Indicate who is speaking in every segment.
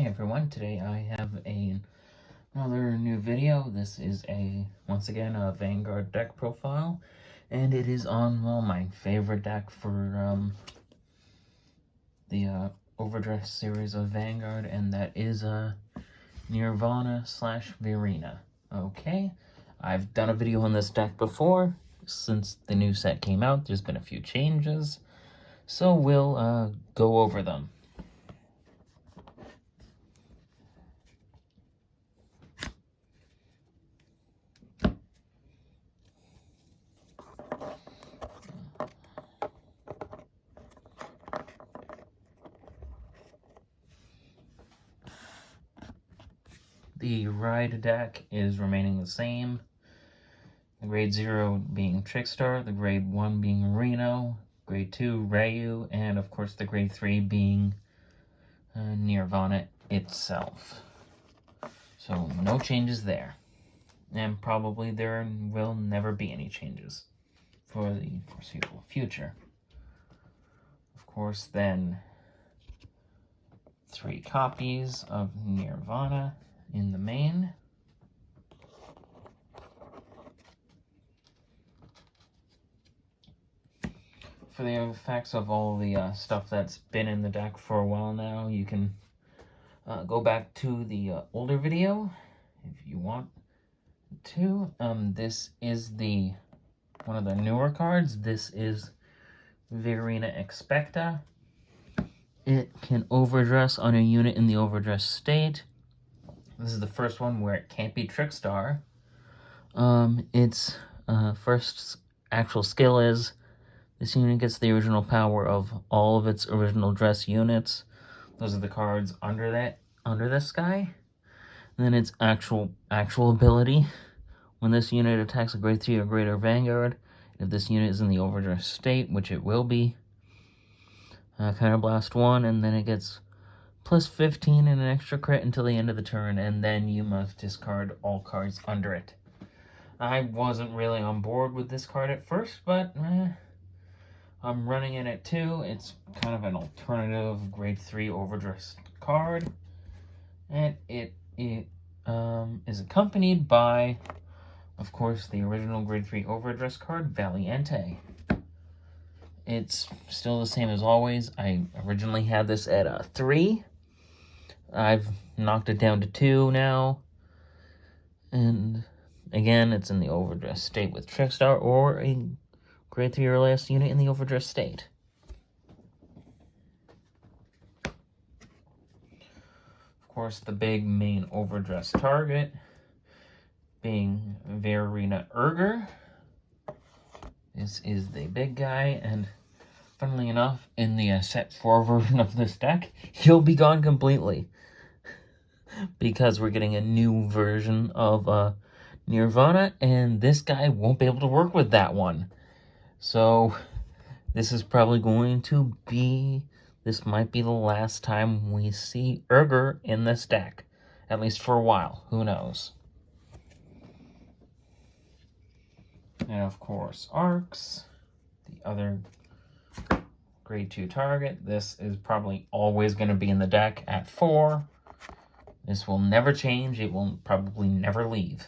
Speaker 1: Hey everyone, today I have another new video. This is once again a Vanguard deck profile, and it is on, well, my favorite deck for the OverDress series of Vanguard, and that is Nirvana / Varina. Okay, I've done a video on this deck before. Since the new set came out, there's been a few changes, so we'll go over them. The Ride deck is remaining the same. The grade 0 being Trickstar, the grade 1 being Reno, grade 2 Ryu, and of course the grade 3 being Nirvana itself. So no changes there. And probably there will never be any changes for the foreseeable future. Of course, then 3 copies of Nirvana in the main. For the effects of all the stuff that's been in the deck for a while now, you can go back to the older video if you want to. This is one of the newer cards. This is Varina Expecta. It can overdress on a unit in the overdress state. This is the first one where it can't be Trickstar. Its first actual skill is this unit gets the original power of all of its original dress units. Those are the cards under this guy. And then its actual ability. When this unit attacks a grade 3 or greater Vanguard, if this unit is in the overdress state, which it will be, Counterblast 1, and then it gets plus 15 and an extra crit until the end of the turn, and then you must discard all cards under it. I wasn't really on board with this card at first, but I'm running it at 2. It's kind of an alternative grade 3 overdressed card, and it is accompanied by, of course, the original grade 3 overdress card, Valiente. It's still the same as always. I originally had this at 3. I've knocked it down to 2 now. And again, it's in the overdress state with Trickstar or a grade 3 or less unit in the overdress state. Of course, the big main overdress target being Varina Urger. This is the big guy, and funnily enough, in the set 4 version of this deck, he'll be gone completely. Because we're getting a new version of Nirvana, and this guy won't be able to work with that one. So, this is probably going to be, this might be the last time we see Urger in this deck. At least for a while, who knows. And of course, Arcs, the other grade 2 target. This is probably always going to be in the deck at 4. This will never change. It will probably never leave.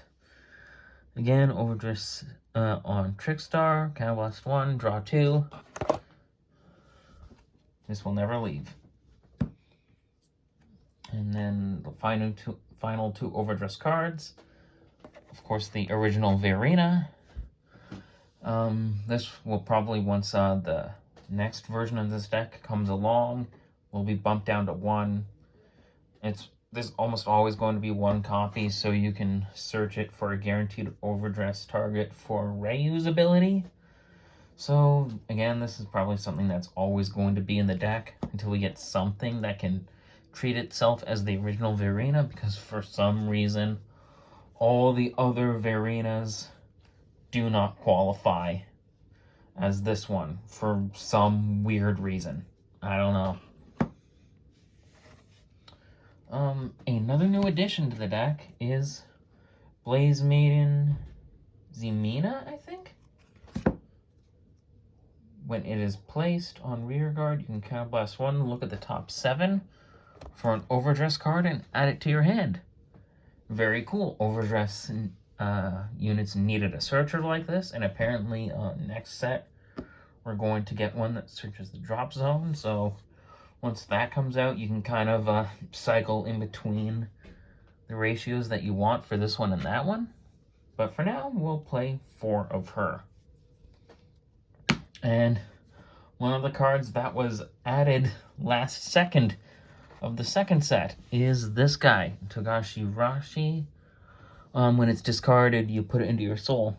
Speaker 1: Again, overdress on Trickstar, Counterblast 1, draw 2. This will never leave. And then the final two overdress cards. Of course, the original Varina. This will probably, once the next version of this deck comes along, will be bumped down to 1. There's almost always going to be 1 copy, so you can search it for a guaranteed overdress target for Ryu's ability. So, again, this is probably something that's always going to be in the deck until we get something that can treat itself as the original Varina, because for some reason, all the other Varinas do not qualify as this one for some weird reason. I don't know. Another new addition to the deck is Blaze Maiden Zemina, I think? When it is placed on rear guard, you can Counterblast 1 and look at the top 7. for an overdress card and add it to your hand. Very cool. Overdress units needed a searcher like this, and apparently next set we're going to get one that searches the drop zone. So once that comes out, you can kind of cycle in between the ratios that you want for this one and that one. But for now, we'll play 4 of her. And one of the cards that was added last second of the second set is this guy, Togashi Rashi. When it's discarded, you put it into your soul.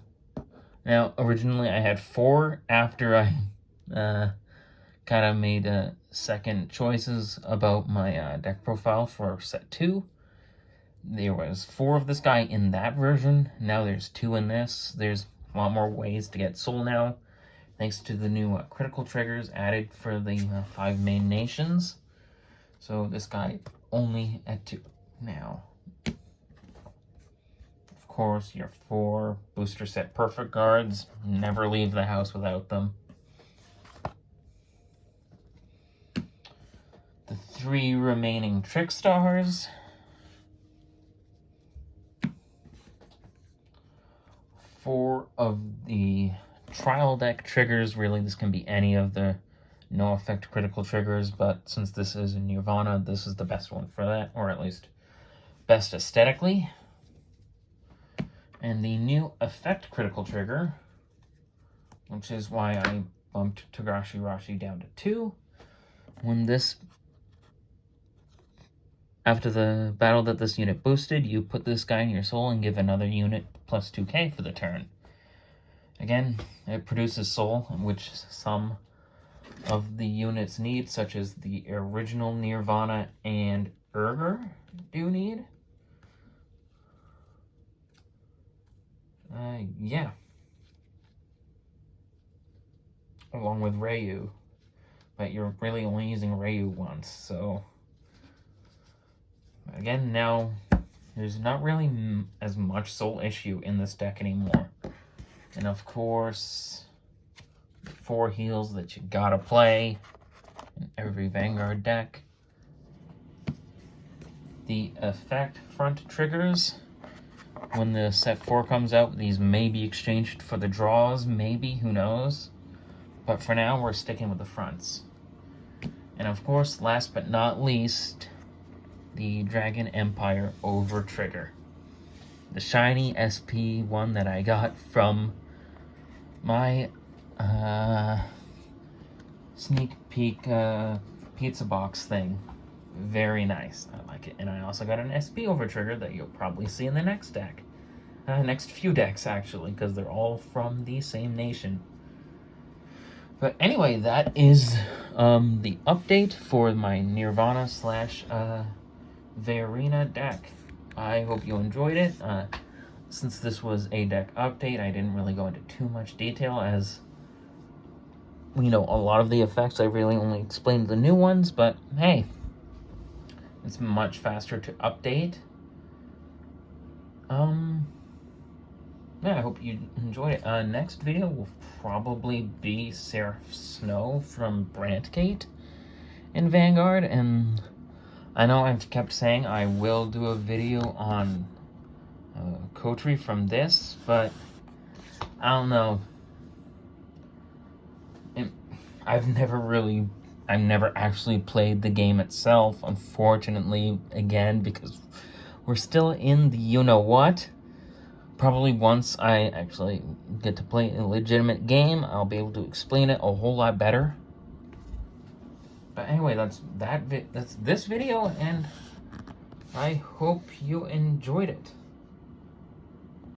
Speaker 1: Now, originally I had 4 after I kind of made second choices about my deck profile for set 2. There was 4 of this guy in that version. Now there's 2 in this. There's a lot more ways to get soul now, thanks to the new critical triggers added for the 5 main nations. So this guy only at 2 now. Of course, your 4 booster set perfect guards. Never leave the house without them. The 3 remaining trick stars. 4 of the trial deck triggers. Really, this can be any of the no effect critical triggers, but since this is a Nirvana, this is the best one for that, or at least best aesthetically. And the new effect critical trigger, which is why I bumped Togashi Rashi down to 2. When this, after the battle that this unit boosted, you put this guy in your soul and give another unit plus 2k for the turn. Again, it produces soul, which some of the units need, such as the original Nirvana and Urger do need. Yeah. Along with Ryu. But you're really only using Ryu once, so... Again, now, there's not really as much soul issue in this deck anymore. And of course, 4 heals that you gotta play in every Vanguard deck. The effect front triggers. When the set 4 comes out, these may be exchanged for the draws, maybe, who knows. But for now, we're sticking with the fronts. And of course, last but not least, the Dragon Empire Over Trigger. The shiny SP one that I got from my sneak peek pizza box thing. Very nice. I like it. And I also got an SP Over Trigger that you'll probably see in the next deck. Next few decks, actually, because they're all from the same nation. But anyway, that is the update for my Nirvana / Varina deck. I hope you enjoyed it. Since this was a deck update, I didn't really go into too much detail, as you know, a lot of the effects I really only explained the new ones, but hey, it's much faster to update. Yeah, I hope you enjoyed it. Next video will probably be Seraph Snow from Brantgate in Vanguard, and I know I've kept saying I will do a video on Kotri from this, but I don't know. I've never actually played the game itself, unfortunately, again, because we're still in the you-know-what. Probably once I actually get to play a legitimate game, I'll be able to explain it a whole lot better. But anyway, that's this video, and I hope you enjoyed it.